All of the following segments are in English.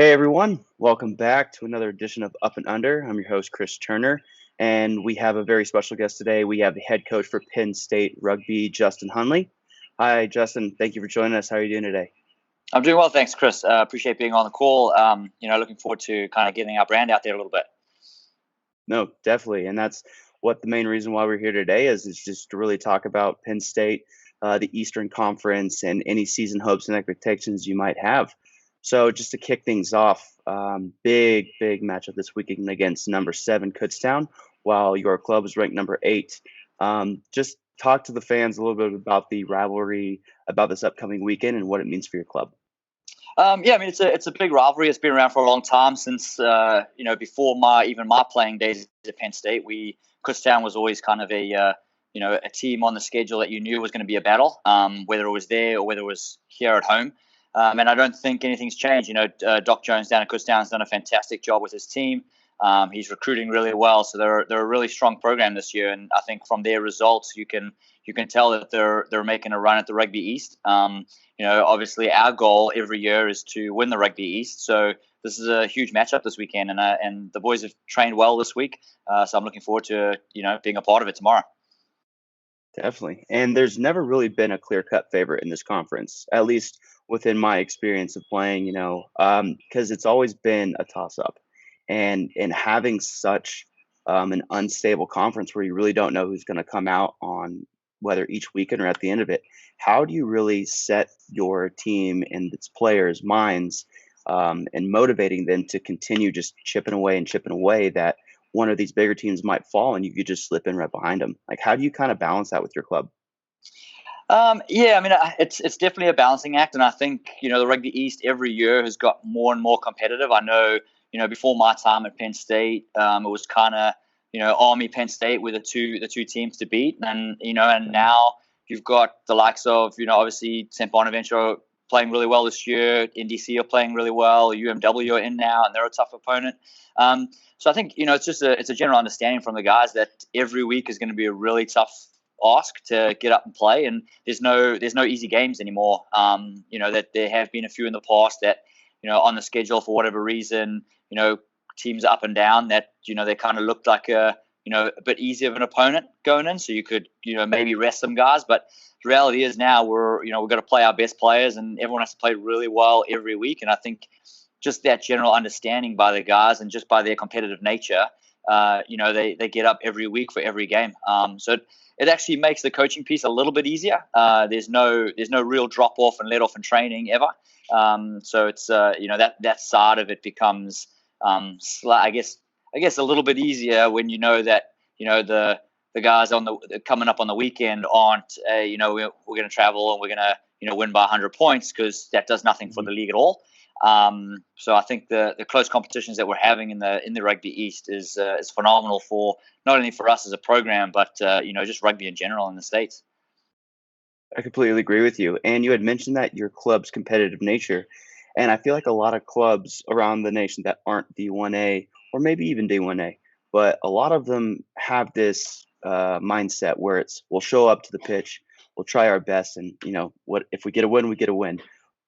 Hey everyone, welcome back to another edition of Up and Under. I'm your host, Chris Turner, and we have a very special guest today. We have the head coach for Penn State Rugby, Justin Hundley. Hi, Justin. Thank you for joining us. How are you doing today? I'm doing well, thanks, Chris. Appreciate being on the call. Looking forward to kind of getting our brand out there a little bit. No, definitely. And that's what the main reason why we're here today is just to really talk about Penn State, the Eastern Conference, and any season hopes and expectations you might have. So just to kick things off, big matchup this weekend against number 7 Kutztown, while your club is ranked number 8. Just talk to the fans a little bit about the rivalry, about this upcoming weekend, and what it means for your club. It's a big rivalry. It's been around for a long time since before my playing days at Penn State. Kutztown was always kind of a team on the schedule that you knew was going to be a battle, whether it was there or whether it was here at home. And I don't think anything's changed. Doc Jones down at Kutztown has done a fantastic job with his team. He's recruiting really well, so they're a really strong program this year. And I think from their results, you can tell that they're making a run at the Rugby East. Obviously our goal every year is to win the Rugby East. So this is a huge matchup this weekend, and the boys have trained well this week. So I'm looking forward to being a part of it tomorrow. Definitely. And there's never really been a clear-cut favorite in this conference, at least within my experience of playing, because it's always been a toss-up. And having such an unstable conference where you really don't know who's going to come out on whether each weekend or at the end of it, how do you really set your team and its players' minds and motivating them to continue just chipping away that one of these bigger teams might fall and you could just slip in right behind them? Like, how do you kind of balance that with your club? It's definitely a balancing act, and I think the Rugby East every year has got more and more competitive. I know before my time at Penn State, it was kind of Army Penn State were the two teams to beat, and now you've got the likes of obviously St. Bonaventure playing really well this year, NDC are playing really well, UMW are in now, and they're a tough opponent. So I think it's a general understanding from the guys that every week is going to be a really tough ask to get up and play, and there's no easy games anymore. That there have been a few in the past that on the schedule for whatever reason, teams up and down that they kind of looked like a bit easier of an opponent going in, so you could maybe rest some guys. But the reality is now we've got to play our best players, and everyone has to play really well every week. And I think just that general understanding by the guys and just by their competitive nature, they get up every week for every game. So it actually makes the coaching piece a little bit easier. There's no real drop off and let off in training ever. So it's that side of it becomes I guess a little bit easier when that the guys coming up on the weekend aren't we're going to travel and we're going to win by 100 points, because that does nothing for the league at all. So I think the close competitions that we're having in the Rugby East is phenomenal for not only for us as a program, but just rugby in general in the States. I completely agree with you. And you had mentioned that your club's competitive nature. And I feel like a lot of clubs around the nation that aren't D1A or maybe even D1A, but a lot of them have this mindset where we'll show up to the pitch, we'll try our best, and what if we get a win, we get a win.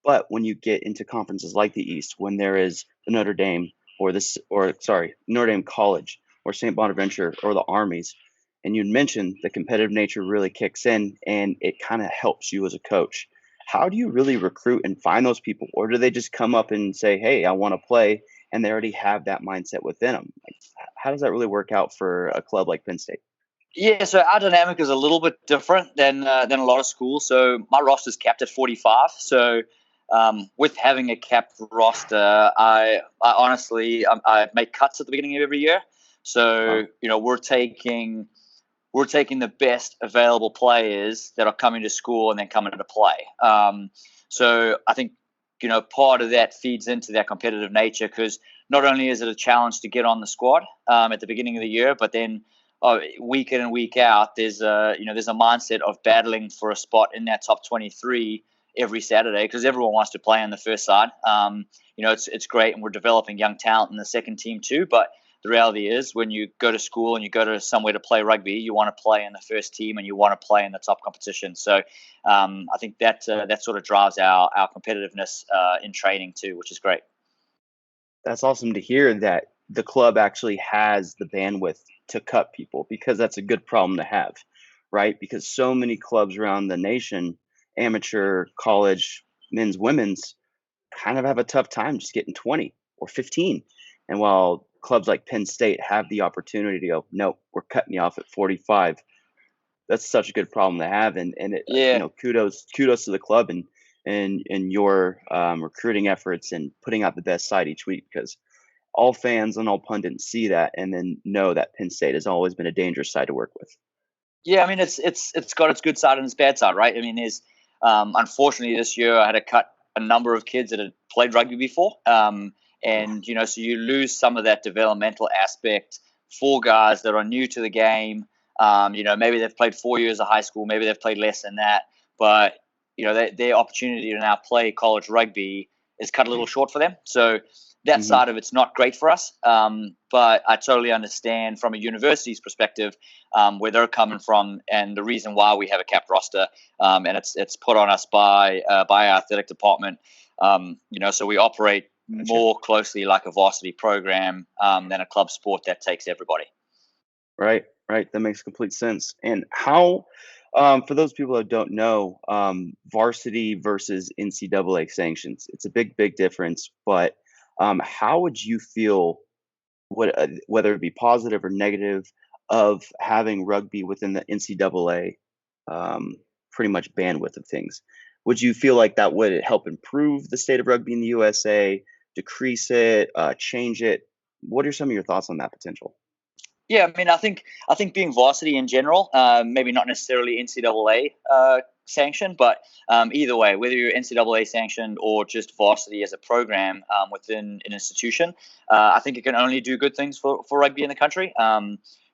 But when you get into conferences like the East, when there is the Notre Dame Notre Dame College or St. Bonaventure or the Armies, and you mentioned the competitive nature really kicks in and it kind of helps you as a coach. How do you really recruit and find those people? Or do they just come up and say, hey, I want to play, and they already have that mindset within them? Like, how does that really work out for a club like Penn State? Yeah, so our dynamic is a little bit different than a lot of schools. So my roster is capped at 45. So with having a capped roster, I honestly I make cuts at the beginning of every year. So we're taking the best available players that are coming to school and then coming to play. So I think part of that feeds into that competitive nature, because not only is it a challenge to get on the squad at the beginning of the year, but then week in and week out, there's a mindset of battling for a spot in that top 23 every Saturday, because everyone wants to play on the first side. It's great, and we're developing young talent in the second team too. But the reality is, when you go to school and you go to somewhere to play rugby, you want to play in the first team and you want to play in the top competition. So I think that sort of drives our competitiveness in training too, which is great. That's awesome to hear that the club actually has the bandwidth to cut people, because that's a good problem to have, right? Because so many clubs around the nation, amateur, college, men's, women's, kind of have a tough time just getting 20 or 15. And while clubs like Penn State have the opportunity to go, no, we're cutting you off at 45, that's such a good problem to have. And it, Yeah. kudos to the club and your recruiting efforts and putting out the best side each week, because all fans and all pundits see that and then know that Penn State has always been a dangerous side to work with. Yeah, I mean, it's got its good side and its bad side, right? I mean, there's unfortunately this year I had to cut a number of kids that had played rugby before, and so you lose some of that developmental aspect for guys that are new to the game. Maybe they've played 4 years of high school, maybe they've played less than that, but their opportunity to now play college rugby is cut a little short for them. So that Hmm. side of it's not great for us, but I totally understand from a university's perspective where they're coming from and the reason why we have a capped roster, and it's put on us by our athletic department. So we operate Gotcha. more closely like a varsity program than a club sport that takes everybody. Right, right. That makes complete sense. And how, for those people that don't know, varsity versus NCAA sanctions, it's a big, big difference. But how would you feel, whether it be positive or negative, of having rugby within the NCAA, pretty much bandwidth of things? Would you feel like that would help improve the state of rugby in the USA, decrease it, change it? What are some of your thoughts on that potential? Yeah, I mean, I think being varsity in general, maybe not necessarily NCAA sanctioned, but either way, whether you're NCAA sanctioned or just varsity as a program within an institution, I think it can only do good things for rugby in the country.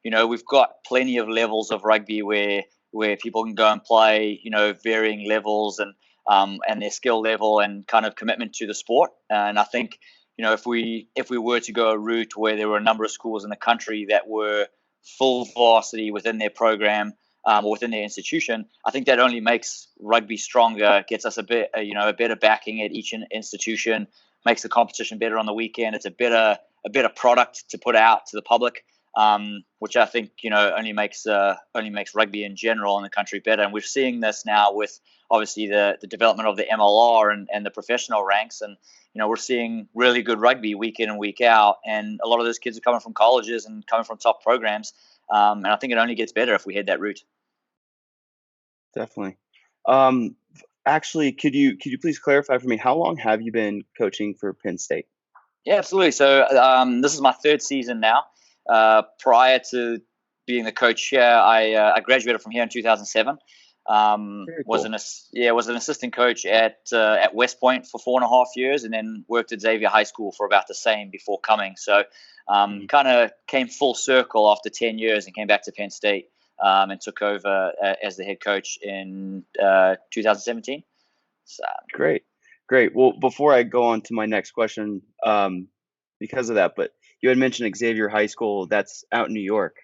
We've got plenty of levels of rugby where people can go and play, varying levels and their skill level and kind of commitment to the sport. And I think if we were to go a route where there were a number of schools in the country that were full varsity within their program or within their institution, I think that only makes rugby stronger, gets us a better backing at each institution, makes the competition better on the weekend. It's a better product to put out to the public, which I think only makes rugby in general in the country better. And we're seeing this now with obviously the development of the MLR and the professional ranks, and we're seeing really good rugby week in and week out, and a lot of those kids are coming from colleges and coming from top programs, and I think it only gets better if we head that route. Definitely. Actually, could you please clarify for me, how long have you been coaching for Penn State? Yeah, absolutely. So this is my third season now. Prior to being the coach here, I graduated from here in 2007. Very Was cool. an was an assistant coach at West Point for 4.5 years, and then worked at Xavier High School for about the same before coming. So Mhm. kind of came full circle after 10 years and came back to Penn State and took over as the head coach in 2017. So, Great, great. Well, before I go on to my next question, because of that, but you had mentioned Xavier High School. That's out in New York,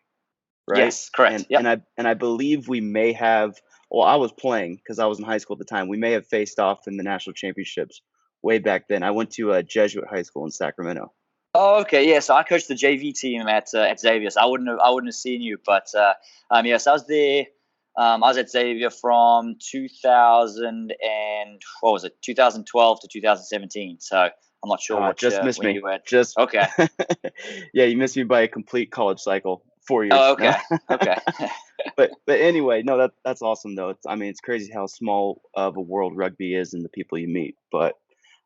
right? yes, correct. And Yep. and I believe we may have. Well, I was playing because I was in high school at the time. We may have faced off in the national championships way back then. I went to a Jesuit high school in Sacramento. Oh, okay. Yeah, so I coached the JV team at Xavier. So I wouldn't have seen you, but yes, I was there. I was at Xavier from 2000 and what was it, 2012 to 2017. So I'm not sure Just missed when me. you were. Just Okay. yeah, you missed me by a complete college cycle. 4 years. Oh, No. okay. Okay. But anyway, no, that's awesome though. I mean, it's crazy how small of a world rugby is and the people you meet. But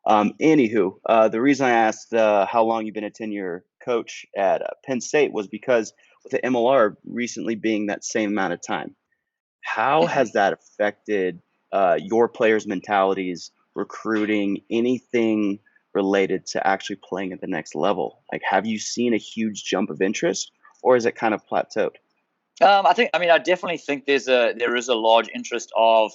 anywho, the reason I asked how long you've been a tenure coach at Penn State was because with the MLR recently being that same amount of time, how has that affected your players' mentalities, recruiting, anything related to actually playing at the next level? Like, have you seen a huge jump of interest, or is it kind of plateaued? I definitely think there is a large interest of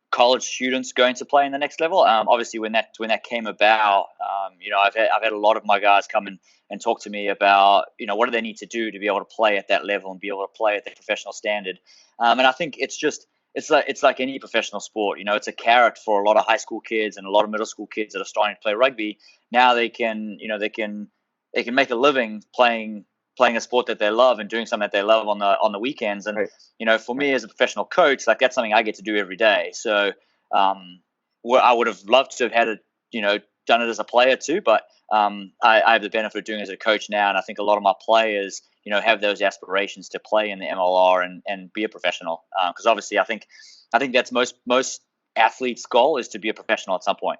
college students going to play in the next level. Obviously, when that came about, I've had a lot of my guys come and talk to me about what do they need to do to be able to play at that level and be able to play at the professional standard. And I think it's like any professional sport. It's a carrot for a lot of high school kids and a lot of middle school kids that are starting to play rugby. Now they can they can make a living playing a sport that they love and doing something that they love on the weekends. And Right. for me as a professional coach, like that's something I get to do every day. So I would have loved to have had it, done it as a player too, but I have the benefit of doing it as a coach now, and I think a lot of my players, have those aspirations to play in the MLR and be a professional. Because obviously, I think that's most athletes' goal is to be a professional at some point.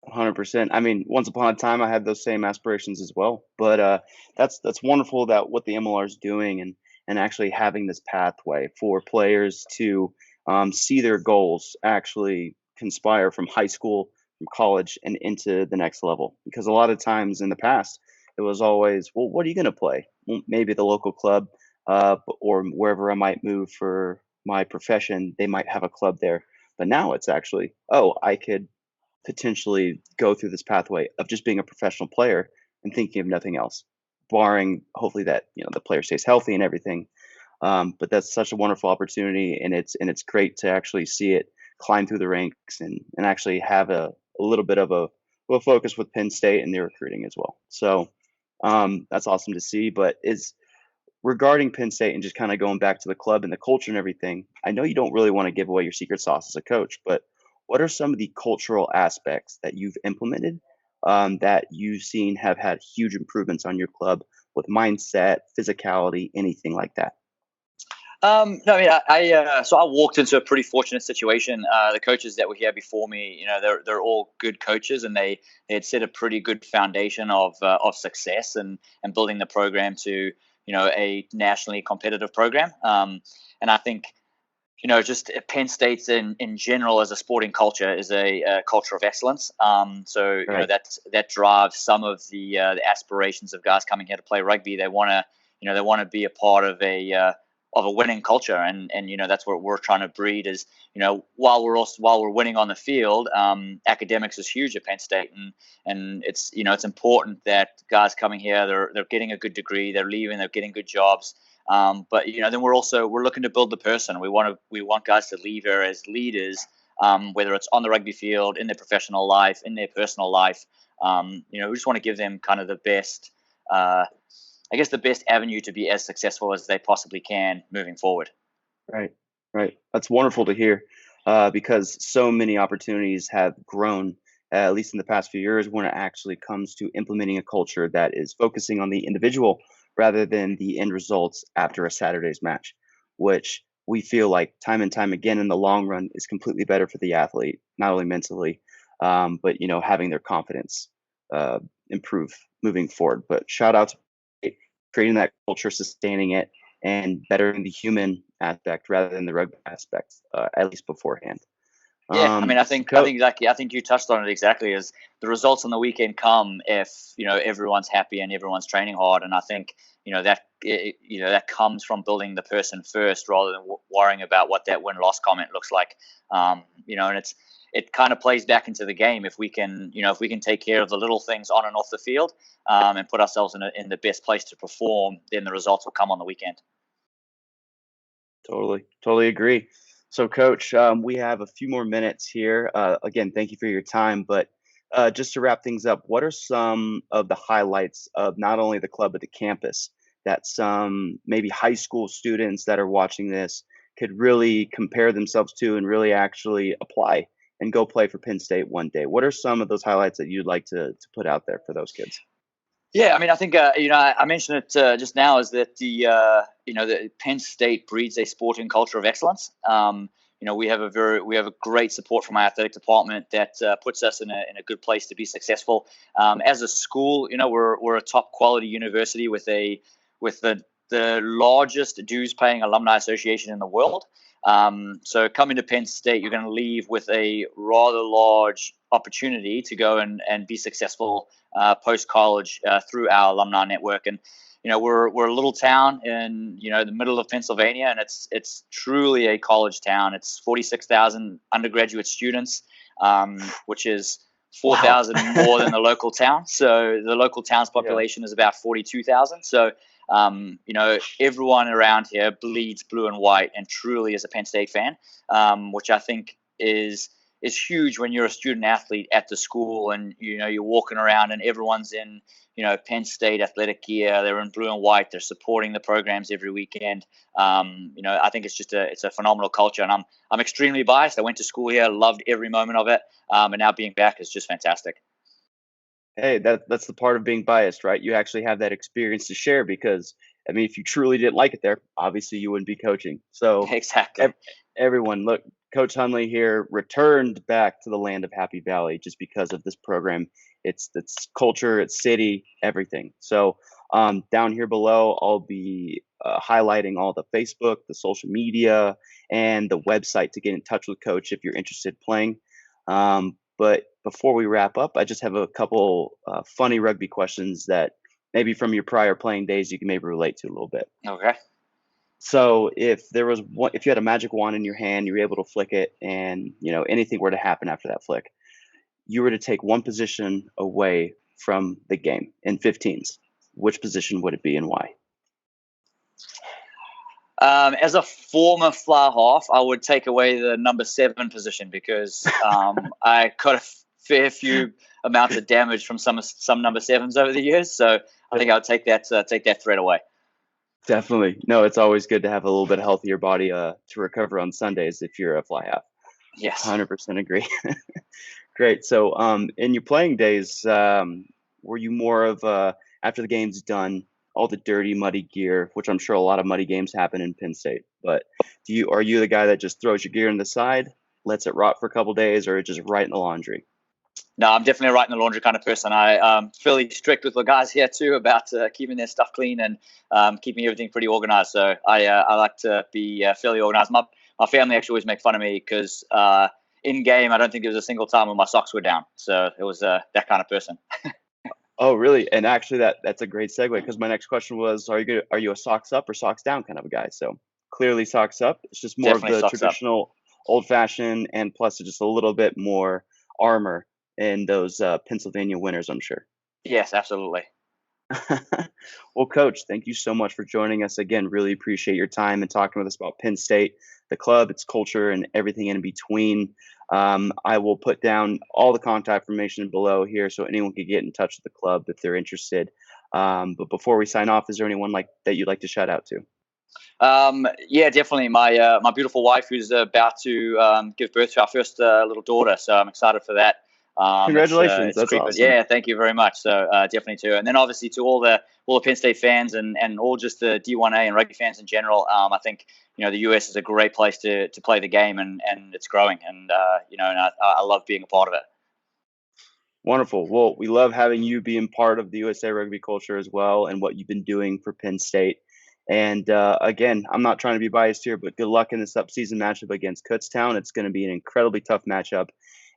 100%. I mean, once upon a time, I had those same aspirations as well. But that's wonderful that what the MLR is doing and actually having this pathway for players to see their goals actually conspire from high school, from college, and into the next level. Because a lot of times in the past, it was always, well, what are you going to play? Well, maybe the local club, or wherever I might move for my profession, they might have a club there. But now it's actually, oh, I could potentially go through this pathway of just being a professional player and thinking of nothing else, barring hopefully that the player stays healthy and everything. But that's such a wonderful opportunity, and it's great to actually see it climb through the ranks and actually have a little bit of a focus with Penn State and their recruiting as well. So that's awesome to see. But is regarding Penn State and just kind of going back to the club and the culture and everything, I know you don't really want to give away your secret sauce as a coach, but what are some of the cultural aspects that you've implemented that you've seen have had huge improvements on your club with mindset, physicality, anything like that? No, I mean, so I walked into a pretty fortunate situation. The coaches that were here before me, they're all good coaches, and they had set a pretty good foundation of success and building the program to a nationally competitive program. And I think just Penn State's in general as a sporting culture is a culture of excellence. So Right. that drives some of the aspirations of guys coming here to play rugby. They want to be a part of a winning culture, and that's what we're trying to breed. Is while we're winning on the field, academics is huge at Penn State, and it's important that guys coming here they're getting a good degree, they're leaving, they're getting good jobs. But then we're looking to build the person. We want guys to leave here as leaders, whether it's on the rugby field, in their professional life, in their personal life. We just want to give them kind of the best, the best avenue to be as successful as they possibly can moving forward. Right, right. That's wonderful to hear, because so many opportunities have grown, at least in the past few years, when it actually comes to implementing a culture that is focusing on the individual rather than the end results after a Saturday's match, which we feel like time and time again in the long run is completely better for the athlete, not only mentally, but having their confidence uh, improve moving forward. But shout out to creating that culture, sustaining it, and bettering the human aspect rather than the rugby aspect, at least beforehand. Yeah, I mean, I So, think exactly. I think you touched on it exactly. As the results on the weekend come if everyone's happy and everyone's training hard, and I think that comes from building the person first rather than worrying about what that win-loss comment looks like. And it kind of plays back into the game if we can take care of the little things on and off the field, and put ourselves in the best place to perform, then the results will come on the weekend. totally agree. So, Coach, we have a few more minutes here. Again, thank you for your time. But just to wrap things up, what are some of the highlights of not only the club but the campus that some maybe high school students that are watching this could really compare themselves to and really actually apply and go play for Penn State one day? What are some of those highlights that you'd like to put out there for those kids? Yeah, I mean, I think I mentioned it just now is that the Penn State breeds a sporting culture of excellence. We have a great support from our athletic department that puts us in a good place to be successful. As a school, we're a top quality university with the largest dues paying alumni association in the world. So coming to Penn State, you're going to leave with a rather large opportunity to go and be successful post college through our alumni network. And we're a little town in the middle of Pennsylvania, and it's truly a college town. It's 46,000 undergraduate students, which is Wow. 4,000 more than the local town. So the local town's Yeah. population is about 42,000. So everyone around here bleeds blue and white and truly is a Penn State fan, which I think is is huge when you're a student athlete at the school, and you're walking around and everyone's in Penn State athletic gear. They're in blue and white. They're supporting the programs every weekend. I think it's a phenomenal culture, and I'm extremely biased. I went to school here, loved every moment of it, and now being back is just fantastic. Hey, that's the part of being biased, right? You actually have that experience to share because, I mean, if you truly didn't like it there, obviously you wouldn't be coaching. So, Exactly. ev- everyone, look, Coach Hundley here returned back to the land of Happy Valley just because of this program. It's culture, it's city, everything. So, down here below, I'll be highlighting all the Facebook, the social media, and the website to get in touch with Coach if you're interested in playing. But before we wrap up, I just have a couple funny rugby questions that maybe from your prior playing days you can maybe relate to a little bit. Okay. So if you had a magic wand in your hand, you were able to flick it, and anything were to happen after that flick, you were to take one position away from the game in 15s. Which position would it be and why? As a former fly half, I would take away the number 7 position because I got a fair few amounts of damage from some number 7s over the years. So I think I would take that threat away. Definitely. No, it's always good to have a little bit healthier body to recover on Sundays if you're a fly half. Yes. 100% agree. Great. So, in your playing days, were you more of after the game's done, all the dirty, muddy gear, which I'm sure a lot of muddy games happen in Penn State, but are you the guy that just throws your gear in the side, lets it rot for a couple days, or just right in the laundry? No, I'm definitely right in the laundry kind of person. I'm fairly strict with the guys here too about keeping their stuff clean and keeping everything pretty organized. So I like to be fairly organized. My family actually always make fun of me because in game I don't think there was a single time when my socks were down. So it was that kind of person. Oh, really? And actually, that's a great segue because my next question was, are you a socks up or socks down kind of a guy? So clearly socks up. It's just more of Definitely the socks up. traditional old fashioned, and plus just a little bit more armor in those Pennsylvania winters, I'm sure. Yes, absolutely. Well, Coach, thank you so much for joining us again. Really appreciate your time and talking with us about Penn State, the club, its culture, and everything in between. I will put down all the contact information below here so anyone can get in touch with the club if they're interested. But before we sign off, is there anyone that you'd like to shout out to? Yeah, definitely. My beautiful wife, who's about to give birth to our first little daughter, so I'm excited for that. Congratulations, It's that's creepy. awesome. Yeah, thank you very much. So definitely too, and then obviously to all the Penn State fans and all just the D1A and rugby fans in general. I think the US is a great place to play the game, and it's growing, and and I love being a part of it. Wonderful. Well, we love having you being part of the USA rugby culture as well and what you've been doing for Penn State. And again, I'm not trying to be biased here, but good luck in this upseason matchup against Kutztown. It's going to be an incredibly tough matchup.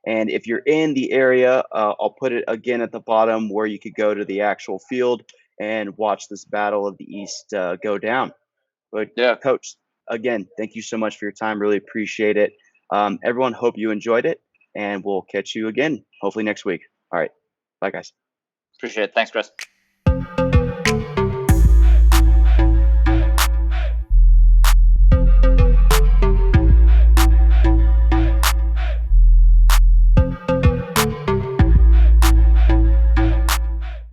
And if you're in the area, I'll put it again at the bottom where you could go to the actual field and watch this Battle of the East go down. But, Yeah, Coach, again, thank you so much for your time. Really appreciate it. Everyone, hope you enjoyed it. And we'll catch you again, hopefully next week. All right. Bye, guys. appreciate it. Thanks, Chris.